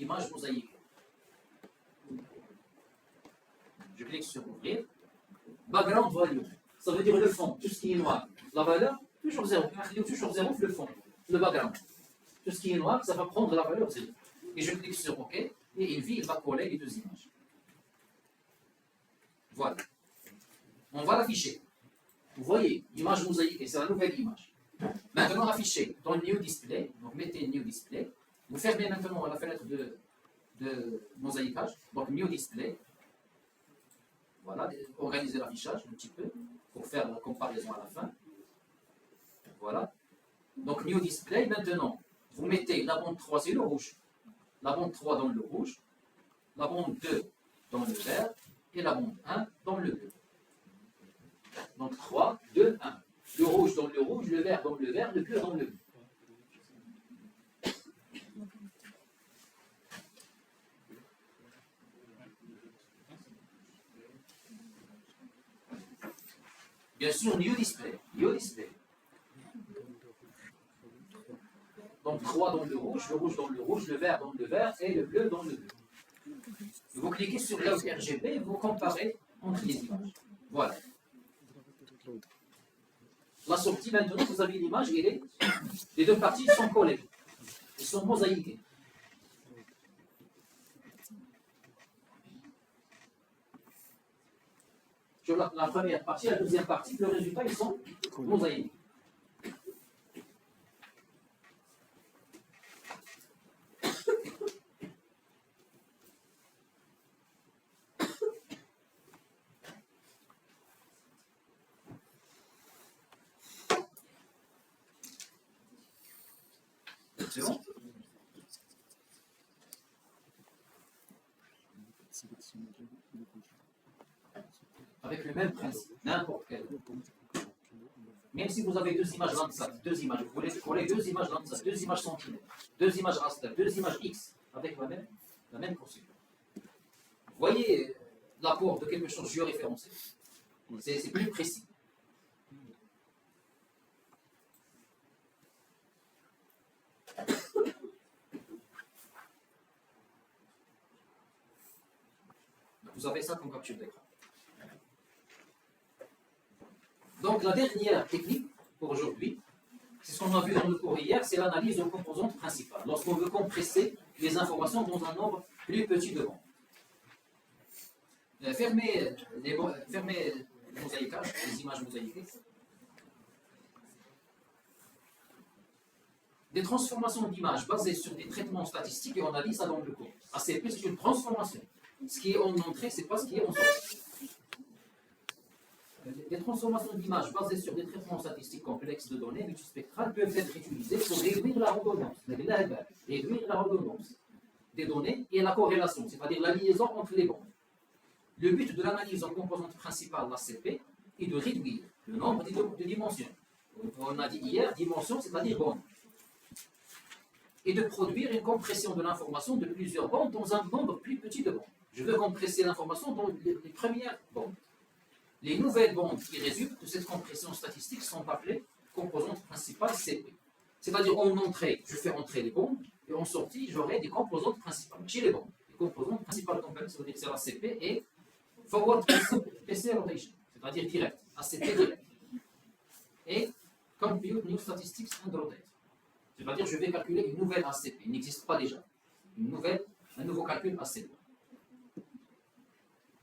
image mosaïque. Je clique sur ouvrir. Background value, ça veut dire le fond, tout ce qui est noir. La valeur, toujours 0. Toujours 0, le fond, le background. Tout ce qui est noir, ça va prendre la valeur 0. Et je clique sur OK, et il va coller les deux images. Voilà. On va l'afficher. Vous voyez, image mosaïque, c'est la nouvelle image. Maintenant, afficher dans le New Display. Donc, mettez New Display. Vous fermez maintenant la fenêtre de mosaïquage. Donc, New Display. Voilà, organisez l'affichage un petit peu pour faire la comparaison à la fin. Voilà. Donc, New Display, maintenant, vous mettez la bande 3, c'est le rouge. La bande 3 dans le rouge. La bande 2 dans le vert. Et la bande 1 dans le bleu. Donc 3, 2, 1. Le rouge dans le rouge, le vert dans le vert, le bleu dans le bleu. Bien sûr, New Display. New Display. Donc 3 dans le rouge dans le rouge, le vert dans le vert et le bleu dans le bleu. Vous cliquez sur la RGB et vous comparez entre les images. Voilà. La sortie, maintenant, vous avez l'image et les deux parties sont collées. Ils sont mosaïquées. Sur la première partie, la deuxième partie, le résultat, ils sont mosaïques. C'est bon? Avec le même principe, n'importe quel. Même si vous avez deux images Landsat, deux images, vous voulez coller deux images Landsat, deux images Sentinel, deux images raster, deux images X, avec la même procédure. Vous voyez l'apport de quelque chose géoréférencé. C'est plus précis. Vous avez ça comme capture d'écran. Donc la dernière technique pour aujourd'hui, c'est ce qu'on a vu dans le cours hier, c'est l'analyse de composantes principales. Lorsqu'on veut compresser les informations dans un nombre plus petit de bandes. Fermez le mosaïquage, les images mosaïquées. Des transformations d'images basées sur des traitements statistiques, et on a dit ça dans le cours. ACP, c'est une transformation. Ce qui est en entrée, ce n'est pas ce qui est en sortie. Les transformations d'images basées sur des traitements statistiques complexes de données multispectrales peuvent être utilisées pour réduire la redondance, des données et la corrélation, c'est-à-dire la liaison entre les bandes. Le but de l'analyse en composante principale, l'ACP, est de réduire le nombre de dimensions. On a dit hier, dimension, c'est-à-dire bande. Et de produire une compression de l'information de plusieurs bandes dans un nombre plus petit de bandes. Je veux compresser l'information dans les premières bandes. Les nouvelles bandes qui résultent de cette compression statistique sont appelées composantes principales CP. C'est-à-dire en entrée, je fais entrer les bandes, et en sortie, j'aurai des composantes principales chez les bandes. Les composantes principales complexes, c'est-à-dire c'est la CP et forward PC rotation, c'est-à-dire direct, ACP direct. Et compute new statistics and rotate. C'est-à-dire je vais calculer une nouvelle ACP, il n'existe pas déjà. Un nouveau calcul ACP.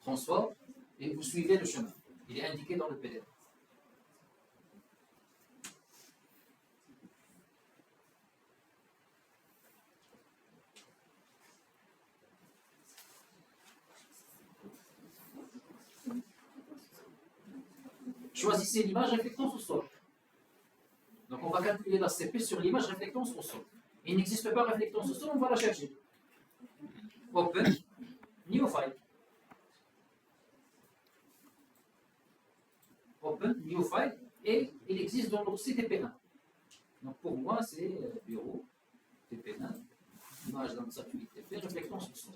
Transform, et vous suivez le chemin. Il est indiqué dans le PDF. Choisissez l'image réflectance au sol. Donc on va calculer la CP sur l'image réflectance au sol. Il n'existe pas réflectance au sol, on va la chercher. Open, new file. Open, new file, et il existe dans l'OC TP1. Donc pour moi, c'est bureau, TP1, image dans le circuit TP, réflectance au sol.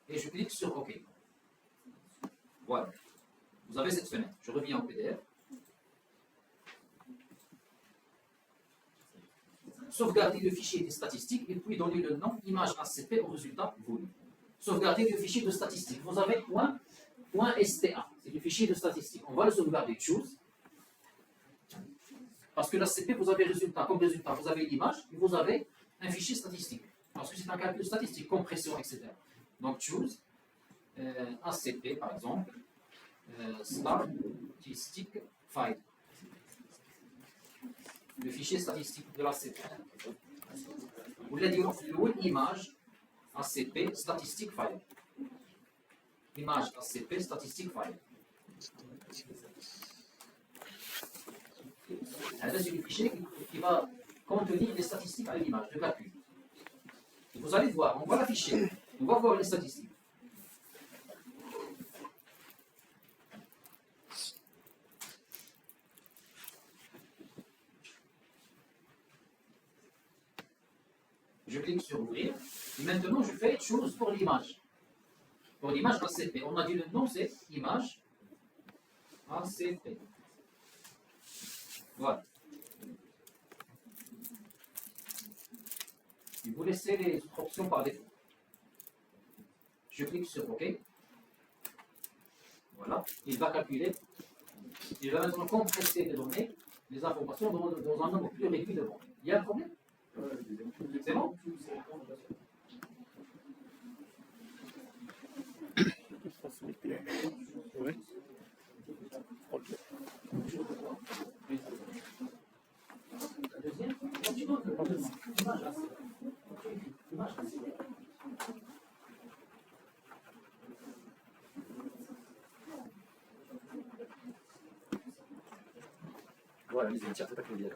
Et je clique sur OK. Voilà. vous avez cette fenêtre. Je reviens au PDF. Sauvegarder le fichier des statistiques et puis donner le nom image ACP au résultat voulu. Sauvegarder le fichier de statistiques. Vous avez .sta, c'est le fichier de statistiques. On va le sauvegarder. Choose. Parce que l'ACP, vous avez résultat. Comme résultat, vous avez l'image et vous avez un fichier statistique. Parce que c'est un calcul statistique, compression, etc. Donc, choose ACP, par exemple, statistic file. Le fichier statistique de l'ACP. Vous l'avez dit, l'image ACP statistic file. Image ACP statistic file. C'est le fichier qui va contenir les statistiques à l'image de calcul. Vous allez voir, on va l'afficher, on va voir les statistiques. Je clique sur ouvrir et maintenant je fais chose pour l'image. Pour l'image ACP, on a dit le nom c'est image ACP. Voilà. Et vous laissez les autres options par défaut. Je clique sur OK. Voilà. Il va calculer. Il va maintenant compresser les données, les informations dans un nombre plus réduit de bandes. Il y a un problème? C'est bon? Ouais. La deuxième, tu donnes le nom. Image ACP. Image ACP. Voilà, les tiens, c'est pas que bien.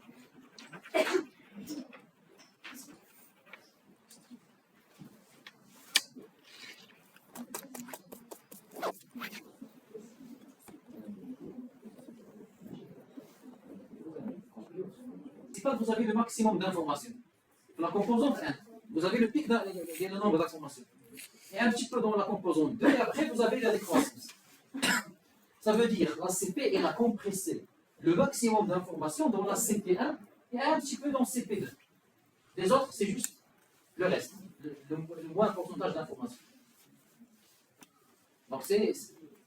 C'est pas que vous avez le maximum d'informations. Dans la composante 1, vous avez le pic et le nombre d'informations. Et un petit peu dans la composante 2, et après vous avez la décroissance. Ça veut dire la CP, elle a compressé le maximum d'informations dans la CP1 et un petit peu dans CP2. Les autres, c'est juste le reste, le moins pourcentage d'informations.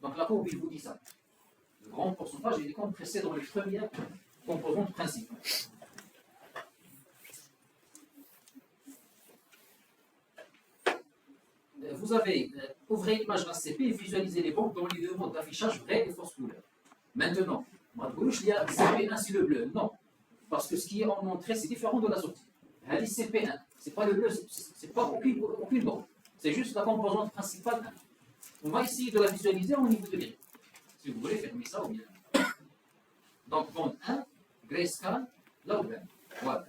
Donc la courbe, il vous dit ça. Le grand pourcentage, il est compressé dans les premières composantes principales. Vous avez ouvrez l'image ACP et visualisez les bandes dans les deux modes d'affichage vrai et fausse couleur. Maintenant, il y a CP1 c'est le bleu. Non, parce que ce qui est en entrée, c'est différent de la sortie. Elle dit CP1, c'est pas le bleu, c'est pas aucune bande. C'est juste la composante principale 1. On va essayer de la visualiser au niveau de gris. Si vous voulez, fermez ça ou bien. Donc, bande 1, grayscale, là ouvert. Voilà.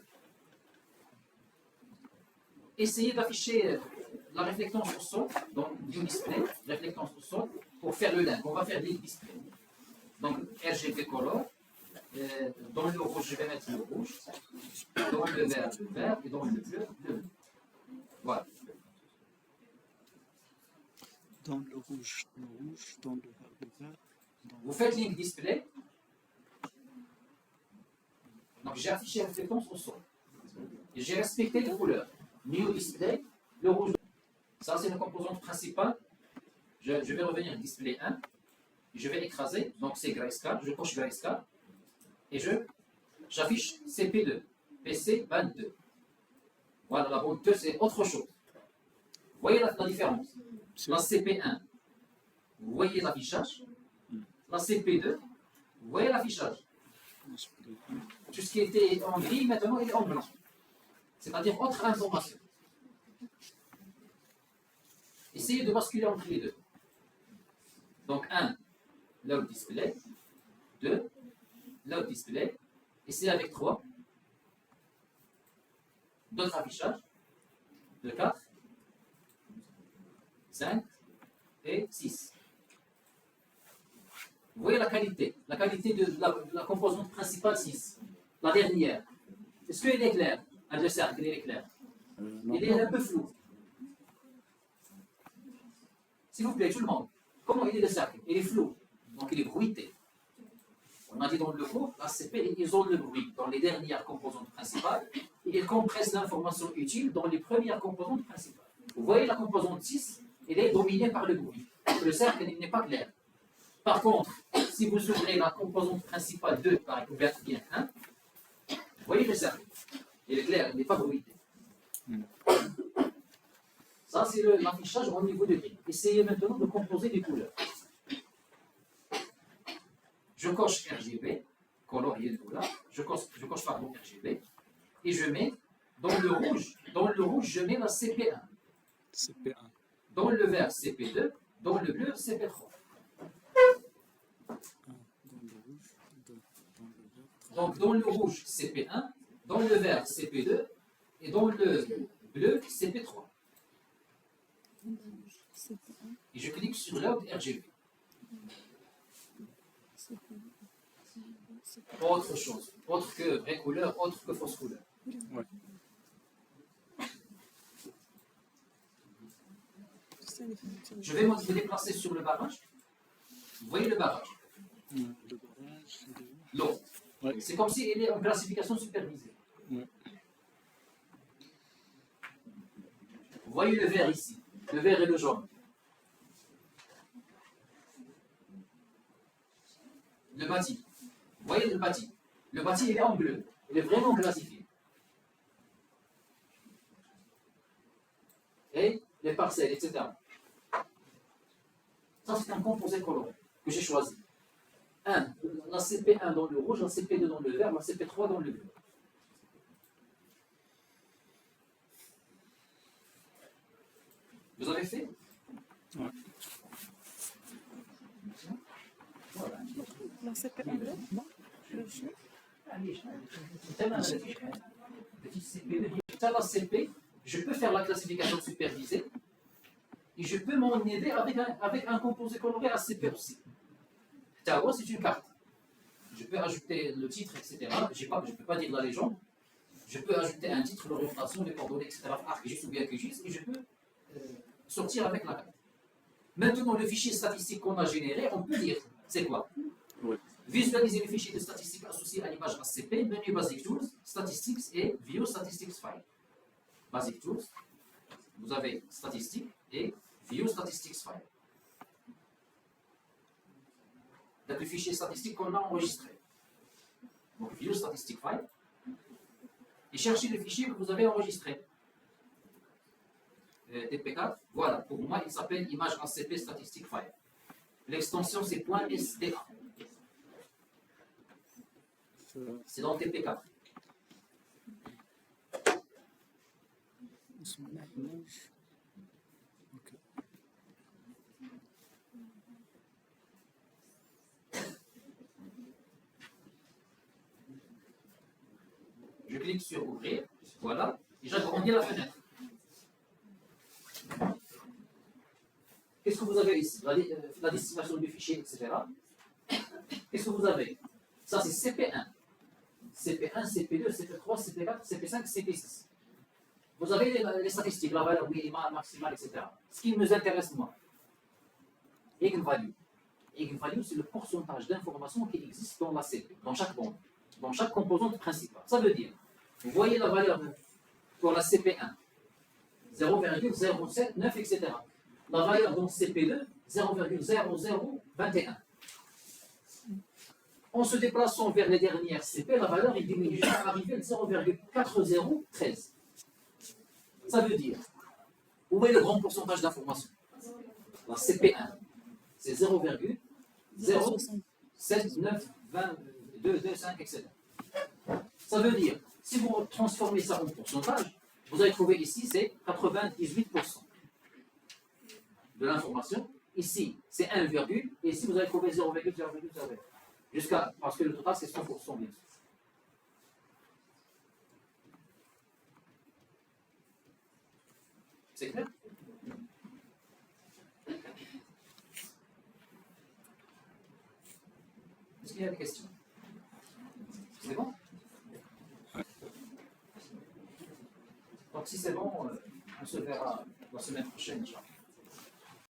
Essayez d'afficher la réflectance au sol, donc du display, réflectance au sol, pour faire le link. On va faire des displays. Donc RGB color, dans le rouge, je vais mettre le rouge, dans le vert, et dans le bleu, le bleu. Voilà. Dans le rouge, dans le vert, Vous faites link display. Donc j'ai affiché la réflectance au sol. Et j'ai respecté les couleurs. New display, le rouge. Ça, c'est la composante principale. Je vais revenir à display 1. Je vais écraser. Donc, c'est grayscale. Je coche grayscale. Et j'affiche CP2. PC 22. Voilà, la bande 2, c'est autre chose. Vous voyez la différence? La CP1, vous voyez l'affichage. La CP2, vous voyez l'affichage. Tout ce qui était en gris, maintenant, il est en blanc. C'est-à-dire autre information. Essayez de basculer entre les deux. Donc 1, load display. 2, load display. Essayez avec 3. D'autres affichages. De 4, 5 et 6. Vous voyez la qualité de la composante principale 6. La dernière. Est-ce qu'elle est claire? Le cercle, il est clair. Il est un peu flou. S'il vous plaît, tout le monde. Comment il est le cercle? Il est flou. Donc il est bruité. On a dit dans le cours, l'ACP isole le bruit dans les dernières composantes principales et il compresse l'information utile dans les premières composantes principales. Vous voyez la composante 6, elle est dominée par le bruit. Le cercle n'est pas clair. Par contre, si vous ouvrez la composante principale 2 par exemple bien 1, vous voyez le cercle. Il est clair, il n'est pas bruité. Ça, c'est l'affichage au niveau de grille. Essayez maintenant de composer les couleurs. Je coche RGB, colorier de couleur, je coche pardon RGB, et je mets dans le rouge, je mets la CP1. CP1. Dans le vert, CP2, dans le bleu, CP3. Donc dans le rouge, CP1, dans le vert, CP2, et dans le bleu, CP3. Et je clique sur Load RGB. Autre chose, autre que vraie couleur, autre que fausse couleur. Ouais. Je vais me déplacer sur le barrage. Vous voyez le barrage? Le barrage, L'eau. ouais. C'est comme si il est en classification supervisée. Ouais. Vous voyez le vert ici, le vert et le jaune. Le bâti. Vous voyez le bâti? Le bâti, il est en bleu. Il est vraiment classifié. Et les parcelles, etc. Ça, c'est un composé coloré que j'ai choisi. La CP1 dans le rouge, la CP2 dans le vert, la CP3 dans le bleu. Vous avez fait? Ouais. Voilà. La CP1 non? Le jeu. Ça, la CP, je peux faire la classification supervisée et je peux m'en aider avec un composé coloré à CP aussi. Tao, c'est une carte. Je peux ajouter le titre, etc. Je ne peux pas dire la légende. Je peux ajouter un titre, l'orientation, les coordonnées, etc. ArcGIS ou bien QGIS et je peux sortir avec la carte. Maintenant, le fichier statistique qu'on a généré, on peut dire c'est quoi? Ouais. Visualiser le fichier de statistiques associé à l'image ACP, menu Basic Tools, Statistics et View Statistics File. Basic Tools, vous avez Statistics et View Statistics File. C'est le fichier statistique qu'on a enregistré. Donc, View Statistics File. Et cherchez le fichier que vous avez enregistré. TP4, voilà, pour moi, il s'appelle Image ACP Statistic File. L'extension, c'est .sda. C'est dans TP4. Ok. Je clique sur Ouvrir, voilà, et j'agrandis la fenêtre. Qu'est-ce que vous avez ici? La destination du fichier, etc. Qu'est-ce que vous avez? Ça, c'est CP1. CP1, CP2, CP3, CP4, CP5, CP6. Vous avez les statistiques, la valeur minimale, maximale, etc. Ce qui nous intéresse, moi, Eigenvalue. Eigenvalue, c'est le pourcentage d'informations qui existe dans la CP, dans chaque bande, dans chaque composante principale. Ça veut dire, vous voyez la valeur pour la CP1, 0,079, etc. La valeur dans CP2, 0,0021. En se déplaçant vers les dernières CP, la valeur est diminue jusqu'à arriver à 0,4013. Ça veut dire, où est le grand pourcentage d'informations? La CP1, c'est 0,0792225, etc. Ça veut dire, si vous transformez ça en pourcentage, vous allez trouver ici, c'est 98% de l'information. Ici, c'est 1, et ici, vous allez trouver 0,0,0. Jusqu'à, parce que le total, c'est 100%, bien sûr. C'est clair? Est-ce qu'il y a des questions? C'est bon? Donc si c'est bon, on se verra la semaine prochaine, Inch'Allah.